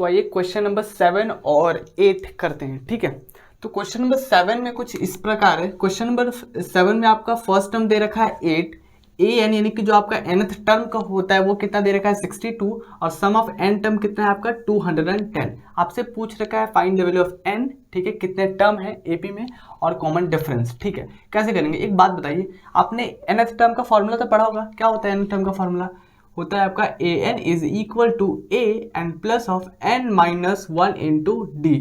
तो आइए question number 7 और 8 करते हैं, ठीक है। तो क्वेश्चन नंबर 7 में कुछ इस प्रकार है। क्वेश्चन नंबर 7 में आपका फर्स्ट टर्म दे रखा है 8, ए एन यानी कि जो आपका nth टर्म का होता है वो कितना दे रखा है 62, और सम ऑफ एन टर्म कितना है आपका 210। आपसे पूछ रखा है find the value of n, ठीक है, कितने टर्म है एपी में और कॉमन डिफरेंस, ठीक है। कैसे करेंगे, एक बात बताइए, आपने nth टर्म का फॉर्मूला तो पढ़ा होगा। क्या होता है nth टर्म का फॉर्मूला? होता है आपका A N is equal to A and plus of N minus 1 into D.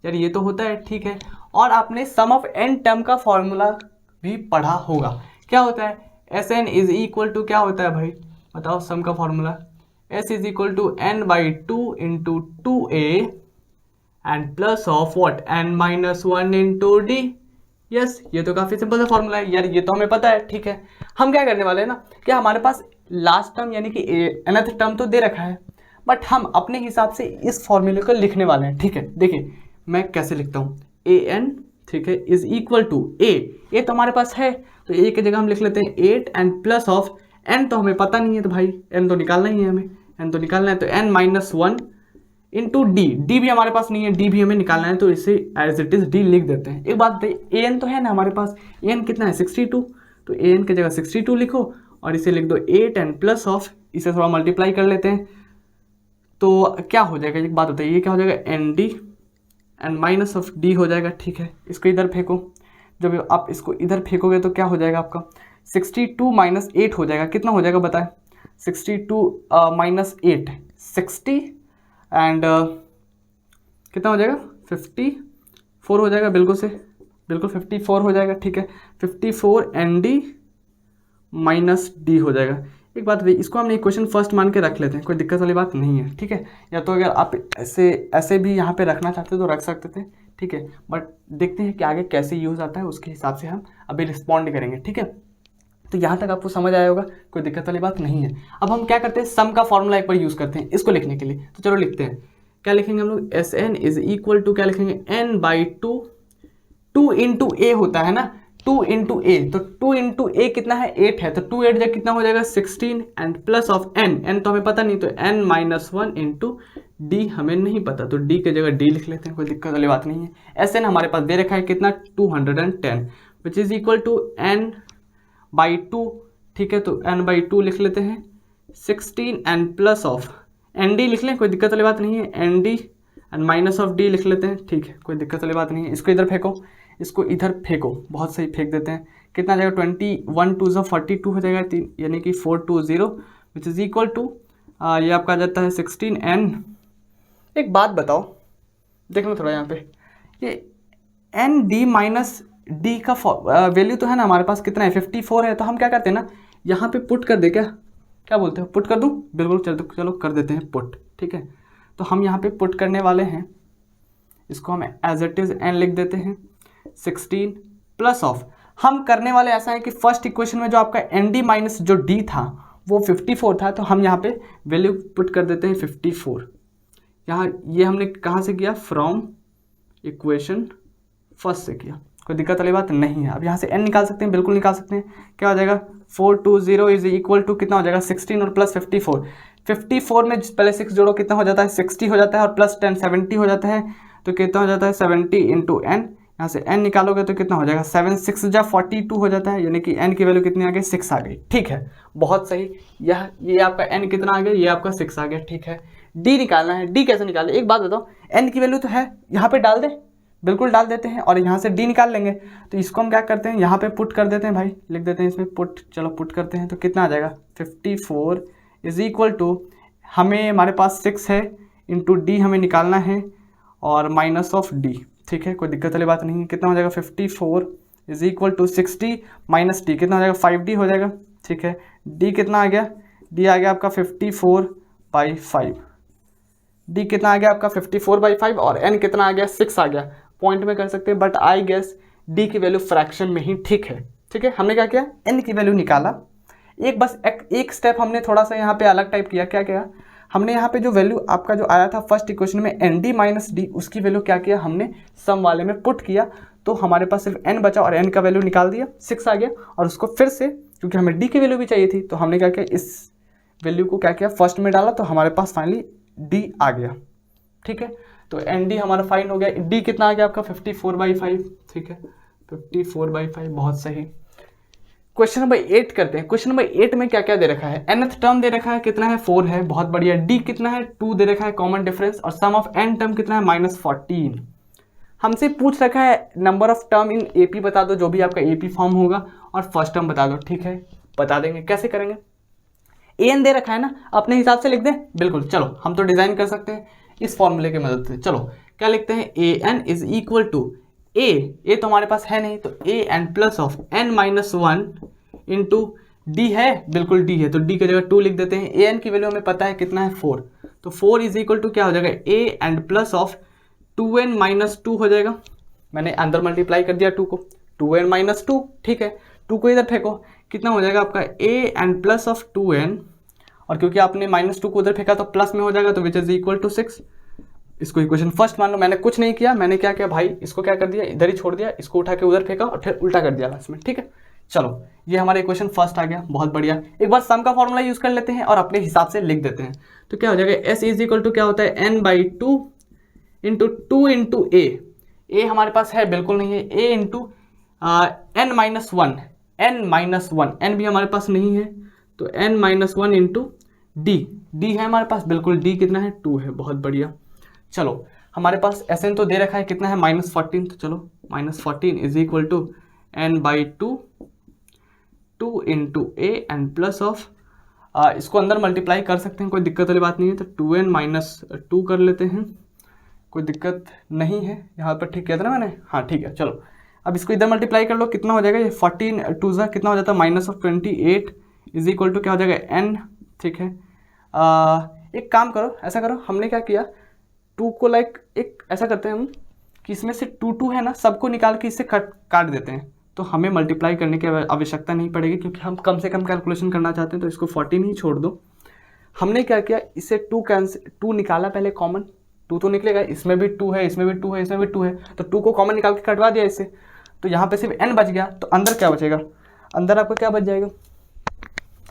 यार ये तो होता है, ठीक है। और आपने सम ऑफ एन टर्म का फॉर्मूला भी पढ़ा होगा। क्या होता है? S N is equal to क्या होता है भाई, बताओ सम का formula. S is equal to N by two into two A and plus of what N minus 1 into D. Yes, ये तो काफी सिंपल सा फॉर्मूला है यार, ये तो हमें पता है, ठीक है। हम क्या करने वाले हैं ना, कि हमारे पास लास्ट टर्म यानी कि nth टर्म तो दे रखा है, बट हम अपने हिसाब से इस फॉर्मूले को लिखने वाले हैं, ठीक है। देखिए मैं कैसे लिखता हूँ, ए एन, ठीक है, इज इक्वल टू ए तो हमारे पास है, तो ए की जगह हम लिख लेते हैं 8 एंड प्लस ऑफ एन तो हमें पता नहीं है, तो भाई एन तो निकालना ही है हमें, एन तो निकालना है, तो n minus 1 into d. D भी हमारे पास नहीं है, डी भी हमें निकालना है, तो इसे एज इट इज डी लिख देते हैं। एक बात बताइए, ए एन तो है ना हमारे पास, ए एन कितना है 62, तो ए एन की जगह 62 लिखो और इसे लिख दो 8 एंड प्लस ऑफ, इसे थोड़ा मल्टीप्लाई कर लेते हैं, तो क्या हो जाएगा, एक बात बताइए, क्या हो जाएगा, n d and minus of d हो जाएगा, ठीक है। इसको इधर फेंको, जब आप इसको इधर फेंकोगे तो क्या हो जाएगा आपका 62 माइनस 8 हो जाएगा, कितना हो जाएगा बताएं, 62 माइनस 8 60 एंड कितना हो जाएगा 54 हो जाएगा, बिल्कुल से बिल्कुल 54 हो जाएगा, ठीक है। 54 एन डी माइनस डी हो जाएगा। एक बात बताइए, इसको हमने इक्वेशन फर्स्ट मान के रख लेते हैं, कोई दिक्कत वाली बात नहीं है, ठीक है। या तो अगर आप ऐसे भी यहाँ पे रखना चाहते तो रख सकते थे, ठीक है, बट देखते हैं कि आगे कैसे यूज़ आता है, उसके हिसाब से हम अभी रिस्पॉन्ड करेंगे, ठीक है। तो यहाँ तक आपको समझ आया होगा, कोई दिक्कत वाली बात नहीं है। अब हम क्या करते हैं, सम का फॉर्मूला एक बार यूज़ करते हैं इसको लिखने के लिए। तो चलो लिखते हैं, क्या लिखेंगे हम लोग, S N is equal to क्या लिखेंगे, n by two into a होता है ना, 2 इंटू ए, तो 2 इंटू ए कितना है 8 है, तो 2 8 जब कितना हो जाएगा 16 एंड प्लस ऑफ एन तो हमें पता नहीं, तो एन माइनस 1 इंटू डी हमें नहीं पता, तो डी की जगह डी लिख लेते हैं, कोई दिक्कत वाली बात नहीं है। एस एन हमारे पास दे रखा है कितना 210 which is equal to N by 2, ठीक है, तो एन बाई 2 लिख लेते हैं, 16 and plus of n d लिख लें, कोई दिक्कत वाली बात नहीं है, n d and minus of d लिख लेते हैं, ठीक है, कोई दिक्कत वाली बात नहीं है। इसको इधर फेंको, इसको इधर फेंको, बहुत सही फेंक देते हैं, कितना आ जाएगा 21 2 42 हो जाएगा, 3 यानी कि 420 विच इज़ इक्वल टू ये आपका आ जाता है 16 एन। एक बात बताओ, देख लो थोड़ा यहाँ पे, ये एन डी माइनस डी का वैल्यू तो है ना हमारे पास, कितना है 54 है, तो हम क्या करते हैं ना, यहाँ पे पुट कर दे, क्या बोलते हो, पुट कर दूँ, बिल्कुल चलो कर देते हैं पुट, ठीक है। तो हम यहाँ पे पुट करने वाले हैं, इसको हम एज इट इज एन लिख देते हैं, 16 प्लस ऑफ, हम करने वाले ऐसा है कि फर्स्ट इक्वेशन में जो आपका एन डी माइनस जो डी था वो 54 था, तो हम यहाँ पे वैल्यू पुट कर देते हैं 54। यहाँ ये हमने कहाँ से किया, फ्रॉम इक्वेशन फर्स्ट से किया, कोई दिक्कत वाली बात नहीं है। अब यहाँ से एन निकाल सकते हैं, बिल्कुल निकाल सकते हैं, क्या हो जाएगा 420 इज इक्वल टू कितना हो जाएगा 16 और प्लस 54 में पहले 6 जोड़ो, कितना हो जाता है 60 हो जाता है, और प्लस 10 70 हो जाता है, तो कितना हो जाता है 70 इंटू एन, यहाँ से n निकालोगे तो कितना हो जाएगा 7 6 जा 42 हो जाता है, यानी कि n की वैल्यू कितनी आ गई 6 आ गई, ठीक है, बहुत सही। ये आपका n कितना आ गया, ये आपका 6 आ गया, ठीक है। d निकालना है, d कैसे निकालें, एक बात बताओ, n की वैल्यू तो है, यहाँ पे डाल दे, बिल्कुल डाल देते हैं, और यहाँ से d निकाल लेंगे, तो इसको हम क्या करते हैं, यहाँ पे पुट कर देते हैं भाई, लिख देते हैं इसमें पुट, चलो पुट करते हैं, तो कितना आ जाएगा 54 इज इक्वल टू, हमारे पास 6 है इंटू डी हमें निकालना है, और माइनस ऑफ डी, ठीक है, कोई दिक्कत वाली बात नहीं है। कितना हो जाएगा 54 is equal to 60 minus d, कितना हो जाएगा 5d हो जाएगा, ठीक है। d कितना आ गया, d आ गया आपका 54/5, d कितना आ गया आपका 54/5, और n कितना आ गया 6 आ गया, पॉइंट में कर सकते हैं, बट आई गेस d की वैल्यू फ्रैक्शन में ही ठीक है, ठीक है। हमने क्या किया, n की वैल्यू निकाला, एक स्टेप हमने थोड़ा सा यहाँ पे अलग टाइप किया, क्या किया हमने यहाँ पे, जो वैल्यू आपका जो आया था फर्स्ट इक्वेशन में एन डी माइनस डी, उसकी वैल्यू क्या किया हमने सम वाले में पुट किया, तो हमारे पास सिर्फ n बचा और n का वैल्यू निकाल दिया, 6 आ गया, और उसको फिर से, क्योंकि हमें d की वैल्यू भी चाहिए थी, तो हमने क्या किया, इस वैल्यू को क्या किया फर्स्ट में डाला, तो हमारे पास फाइनली d आ गया, ठीक है। तो एन डी हमारा फाइन हो गया, डी कितना आ गया आपका 54/5, ठीक है 54/5, बहुत सही। क्वेश्चन नंबर 8 करते हैं। क्वेश्चन नंबर 8 में क्या क्या दे रखा है, nth टर्म दे रखा है कितना है 4 है, बहुत बढ़िया। डी कितना है 2 दे रखा है कॉमन डिफरेंस, और सम ऑफ n टर्म कितना है -14। हमसे पूछ रखा है number of term in AP बता दो, जो भी आपका एपी फॉर्म होगा, और फर्स्ट टर्म बता दो, ठीक है बता देंगे। कैसे करेंगे, एन दे रखा है ना, अपने हिसाब से लिख दें, बिल्कुल चलो हम तो डिजाइन कर सकते हैं इस फॉर्मूले की मदद से। चलो क्या लिखते हैं, A N is equal to A तो हमारे पास है नहीं, तो A N plus of n-1 into D है, बिल्कुल डी है तो डी की जगह 2 लिख देते हैं। ए एन की वैल्यू हमें पता है कितना है 4, तो 4 इज इक्वल टू क्या हो जाएगा, A N plus of 2n-2 हो जाएगा। मैंने अंदर मल्टीप्लाई कर दिया 2 को, 2n-2, ठीक है 2 को इधर फेंको, कितना हो जाएगा आपका A N plus of 2n, और क्योंकि आपने -2 को उधर फेंका तो प्लस में हो जाएगा, तो विच इज इक्वल टू 6। इसको इक्वेशन फर्स्ट मान लो। मैंने कुछ नहीं किया, मैंने क्या किया भाई, इसको क्या कर दिया इधर ही छोड़ दिया, इसको उठा के उधर फेंका और फिर उल्टा कर दिया लास्ट में, ठीक है। चलो ये हमारा इक्वेशन फर्स्ट आ गया, बहुत बढ़िया। एक बार सम का फॉर्मूला यूज कर लेते हैं और अपने हिसाब से लिख देते हैं। तो क्या हो जाएगा, s इज इक्वल टू क्या होता है n/2 इंटू 2 इंटू ए हमारे पास है बिल्कुल नहीं है, a इंटू n-1, n भी हमारे पास नहीं है, तो n-1 इंटू डी है हमारे पास, बिल्कुल डी कितना है 2 है, बहुत बढ़िया। चलो हमारे पास Sn तो दे रखा है कितना है -14, तो चलो -14 is equal to n/2 2 into a N plus of, इसको अंदर मल्टीप्लाई कर सकते हैं, कोई दिक्कत वाली बात नहीं है, तो 2n-2 कर लेते हैं, कोई दिक्कत नहीं है यहाँ पर, ठीक किया था ना मैंने, हाँ ठीक है। चलो अब इसको इधर मल्टीप्लाई कर लो, कितना हो जाएगा ये 14 कितना हो जाता है -28 इज इक्वल टू क्या हो जाएगा n, ठीक है। एक काम करो, ऐसा करो, हमने क्या किया 2 को एक ऐसा करते हैं हम कि इसमें से 2 है ना, सबको निकाल के इससे काट देते हैं, तो हमें मल्टीप्लाई करने की आवश्यकता नहीं पड़ेगी, क्योंकि हम कम से कम कैलकुलेशन करना चाहते हैं, तो इसको 14 ही छोड़ दो। हमने क्या किया, इससे 2 निकाला पहले कॉमन, 2 तो निकलेगा, इसमें भी 2 है, इसमें भी 2 है, इसमें भी 2 है, तो 2 को कॉमन निकाल के कटवा दिया इससे, तो यहाँ पे सिर्फ n बच गया। तो अंदर क्या बचेगा, अंदर आपका क्या बच जाएगा,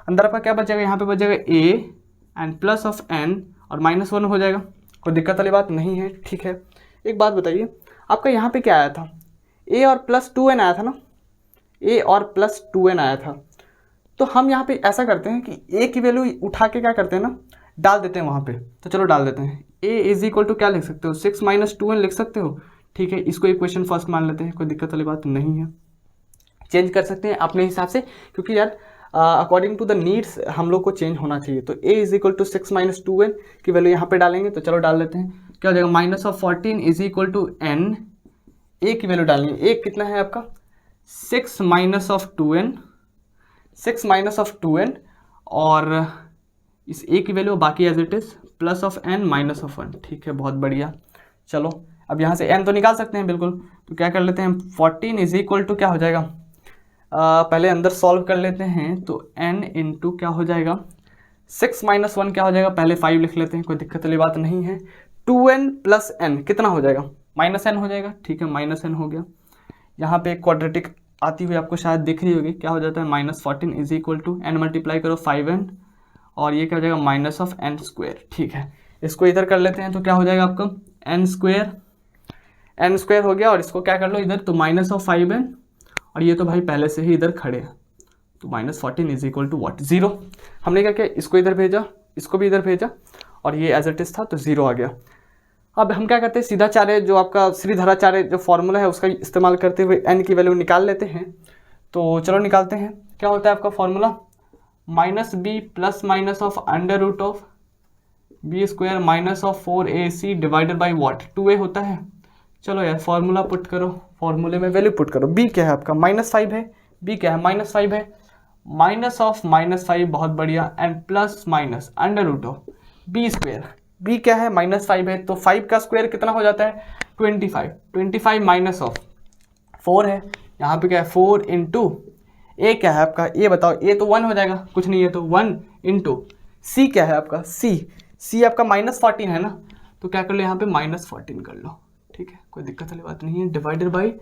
अंदर आपका क्या बच जाएगा, यहाँ पे बच जाएगा a and plus of n और -1 हो जाएगा, कोई दिक्कत वाली बात नहीं है, ठीक है। एक बात बताइए, आपका यहाँ पे क्या आया था, a और प्लस 2n आया था ना, a और प्लस 2n आया था, तो हम यहाँ पे ऐसा करते हैं कि a की वैल्यू उठा के क्या करते हैं ना, डाल देते हैं वहाँ पे, तो चलो डाल देते हैं। a इज इक्वल टू क्या लिख सकते हो, 6 - 2n लिख सकते हो, ठीक है। इसको इक्वेशन फर्स्ट मान लेते हैं, कोई दिक्कत वाली बात नहीं है, चेंज कर सकते हैं अपने हिसाब से, क्योंकि यार अकॉर्डिंग टू द नीड्स हम लोग को चेंज होना चाहिए। तो a is equal to 6 - 2n की वैल्यू यहाँ पे डालेंगे, तो चलो डाल लेते हैं, क्या हो जाएगा -14 is equal to n, a की वैल्यू डालेंगे, a कितना है आपका 6 - 2n और इस a की वैल्यू बाकी as it is plus of n -1, ठीक है बहुत बढ़िया। चलो अब यहाँ से n तो निकाल सकते हैं बिल्कुल, तो क्या कर लेते हैं 14 इज इक्वल टू क्या हो जाएगा, पहले अंदर सॉल्व कर लेते हैं, तो n इंटू क्या हो जाएगा 6 - 1 क्या हो जाएगा, पहले 5 लिख लेते हैं, कोई दिक्कत वाली बात नहीं है। 2n प्लस n कितना हो जाएगा, -n हो जाएगा, ठीक है -n हो गया। यहाँ पे क्वाड्रेटिक आती हुई आपको शायद दिख रही होगी, क्या हो जाता है -14 is equal to n multiply करो 5n और ये क्या हो जाएगा -n², ठीक है। इसको इधर कर लेते हैं, तो क्या हो जाएगा आपका n² हो गया, और इसको क्या कर लो इधर, तो -5n, और ये तो भाई पहले से ही इधर खड़े हैं, तो -14 इज इक्वल टू व्हाट 0। हमने क्या किया, इसको इधर भेजा, इसको भी इधर भेजा, और ये एज इट इज था तो 0 आ गया। अब हम क्या करते हैं, सीधाचार्य जो आपका श्रीधराचार्य जो फॉर्मूला है उसका इस्तेमाल करते हुए n की वैल्यू निकाल लेते हैं। तो चलो निकालते हैं, क्या होता है आपका formula, -b plus minus of under root of b² minus of 4ac divided by what 2a होता है। चलो यार फॉर्मूला पुट करो, फॉर्मूले में वैल्यू पुट करो। b क्या है आपका -5 है, b क्या है -5 है, माइनस ऑफ -5 बहुत बढ़िया, and plus minus under root of b², b क्या है -5 है, तो 5 का स्क्वायर कितना हो जाता है 25 माइनस ऑफ 4 है, यहाँ पे क्या है 4 इंटू a क्या है आपका, a बताओ, a तो 1 हो जाएगा, कुछ नहीं है तो 1 इंटू c क्या है आपका, c आपका -14 है ना, तो क्या कर लो यहाँ पे -14 कर लो, ठीक है कोई दिक्कत वाली बात नहीं है, डिवाइडेड बाई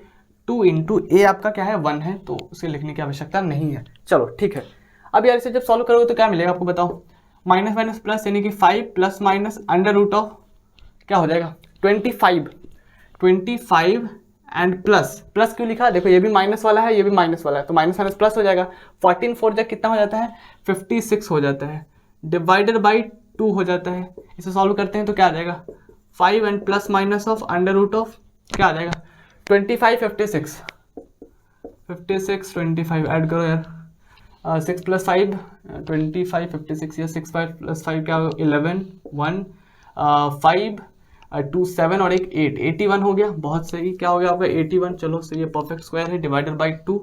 2 इंटू a आपका क्या है 1 है, तो उसे लिखने की आवश्यकता नहीं है। चलो ठीक है, अब यार इसे जब सॉल्व करोगे तो क्या मिलेगा आपको बताओ, माइनस माइनस प्लस यानी कि 5 plus minus under root of क्या हो जाएगा 25 एंड प्लस क्यों लिखा, देखो ये भी माइनस वाला है, ये भी माइनस वाला है, तो माइनस माइनस प्लस हो जाएगा। 14 4 जा कितना हो जाता है 56 हो जाता है, डिवाइडेड बाई 2 हो जाता है। इसे सॉल्व करते हैं तो क्या आ जाएगा 5 and plus minus of under root of क्या आ जाएगा 25 56 25 ऐड करो यार, 6 + 5 25 56 या 6 5 + 5 क्या होगा 11 1 5 2 7 और एक 8 81 हो गया। बहुत सही, क्या हो गया आपका 81। चलो सही है, परफेक्ट स्क्वायर है, डिवाइडेड बाई 2।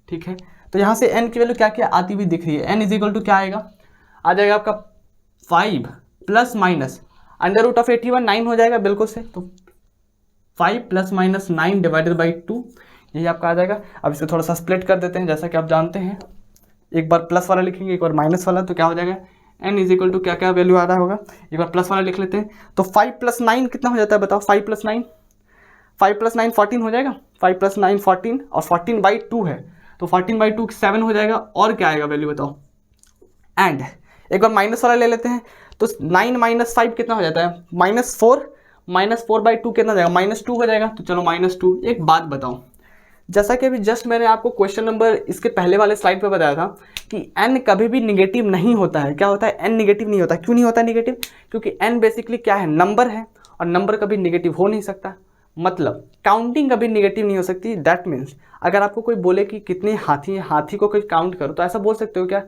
ठीक है, तो यहाँ से n की वैल्यू क्या क्या आती हुई दिख रही है, n इज इक्वल टू क्या आएगा, आ जाएगा आपका 5 plus minus under root of 81 9 हो जाएगा बिल्कुल से, तो 5 + -9 डिवाइडेड बाई 2 यही आपका आ जाएगा। अब इसे थोड़ा सा स्प्लिट कर देते हैं, जैसा कि आप जानते हैं एक बार प्लस वाला लिखेंगे एक बार माइनस वाला, तो क्या हो जाएगा n इज इक्वल टू क्या क्या वैल्यू आ रहा होगा, एक बार प्लस वाला लिख लेते हैं। तो 5 + 9 कितना हो जाता है बताओ, 5 + 9 14 हो जाएगा, 5 + 9 14 और 14/2 है, तो 14/2 7 हो जाएगा। और क्या आएगा वैल्यू बताओ, एंड एक बार माइनस वाला ले लेते हैं, तो 9 - 5 कितना हो जाता है -4 -4/2 कितना हो जाएगा -2 हो जाएगा। तो चलो -2। एक बात बताओ, जैसा कि अभी जस्ट मैंने आपको क्वेश्चन नंबर इसके पहले वाले स्लाइड पे बताया था कि n कभी भी निगेटिव नहीं होता है। क्या होता है n निगेटिव नहीं होता, क्यों नहीं होता निगेटिव, क्योंकि n बेसिकली क्या है नंबर है, और नंबर कभी निगेटिव हो नहीं सकता, मतलब काउंटिंग कभी निगेटिव नहीं हो सकती। दैट मीन्स अगर आपको कोई बोले कि कितने हाथी हैं, हाथी को कोई काउंट करो, तो ऐसा बोल सकते हो क्या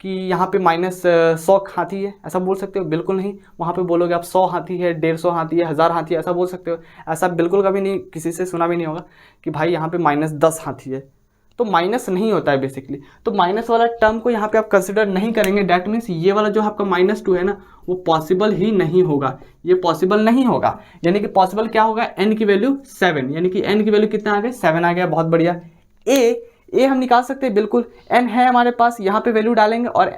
कि यहाँ पे -100 हाथी है, ऐसा बोल सकते हो, बिल्कुल नहीं। वहाँ पे बोलोगे आप 100 हाथी है, 150 हाथी है, 1000 हाथी है, ऐसा बोल सकते हो। ऐसा बिल्कुल कभी नहीं, किसी से सुना भी नहीं होगा कि भाई यहाँ पे -10 हाथी है, तो माइनस नहीं होता है बेसिकली। तो माइनस वाला टर्म को यहाँ पे आप कंसिडर नहीं करेंगे। डैट मीन्स ये वाला जो आपका -2 है ना, वो पॉसिबल ही नहीं होगा, ये पॉसिबल नहीं होगा। यानी कि पॉसिबल क्या होगा, n की वैल्यू 7, यानी कि n की वैल्यू कितना आ गया 7 आ गया, बहुत बढ़िया। ए हम निकाल सकते हैं, बिल्कुल n है हमारे पास, यहाँ पे वैल्यू डालेंगे और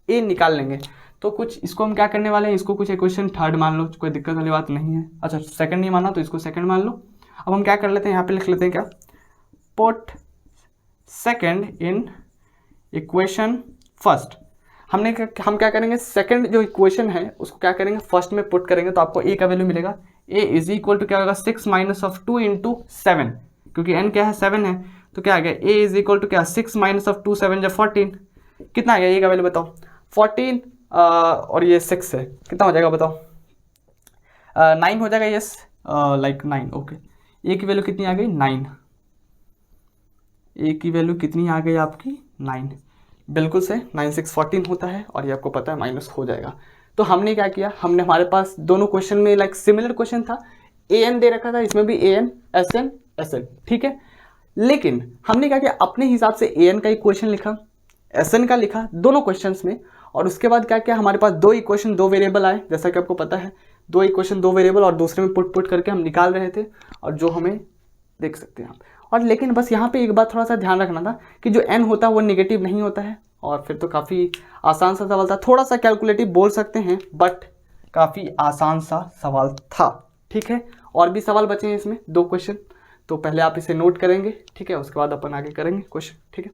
a निकाल लेंगे। तो कुछ इसको हम क्या करने वाले हैं, इसको कुछ इक्वेशन थर्ड मान लो, कोई दिक्कत वाली बात नहीं है। अच्छा सेकंड नहीं माना तो इसको सेकंड मान लो। अब हम क्या कर लेते हैं, यहाँ पे लिख लेते हैं क्या, put second in equation first. हम क्या करेंगे, सेकंड जो इक्वेशन है उसको क्या करेंगे फर्स्ट में पुट करेंगे, तो आपको a का वैल्यू मिलेगा, a इज इक्वल टू क्या होगा 6 - 2 × 7, क्योंकि n क्या है 7 है, तो क्या आ गया a इज इक्वल टू क्या 6 - 2 7 = 14। कितना आ गया a का वैल्यू बताओ 14, और ये 6 है, कितना हो जाएगा बताओ 9 हो जाएगा, यस लाइक 9। ओके, a की वैल्यू कितनी आ गई 9, a की वैल्यू कितनी आ गई आपकी 9, बिल्कुल से 9 6 14 होता है, और ये आपको पता है माइनस हो जाएगा। तो हमने क्या किया, हमने हमारे पास दोनों क्वेश्चन में लाइक सिमिलर क्वेश्चन था, an दे रखा था, इसमें भी an sn sn, ठीक है। लेकिन हमने क्या किया, अपने हिसाब से an का इक्वेशन लिखा, sn का लिखा दोनों क्वेश्चंस में, और उसके बाद क्या किया, हमारे पास दो इक्वेशन दो वेरिएबल आए, जैसा कि आपको पता है दो इक्वेशन दो वेरिएबल, और दूसरे में पुट करके हम निकाल रहे थे, और जो हमें देख सकते हैं आप। और लेकिन बस यहाँ पे एक बात थोड़ा सा ध्यान रखना था कि जो n होता है वो नेगेटिव नहीं होता है, और फिर तो काफ़ी आसान सा सवाल था, थोड़ा सा कैलकुलेटिव बोल सकते हैं, बट काफ़ी आसान सा सवाल था, ठीक है। और भी सवाल बचे हैं इसमें 2 क्वेश्चन, तो पहले आप इसे नोट करेंगे, ठीक है, उसके बाद अपन आगे करेंगे क्वेश्चन, ठीक है।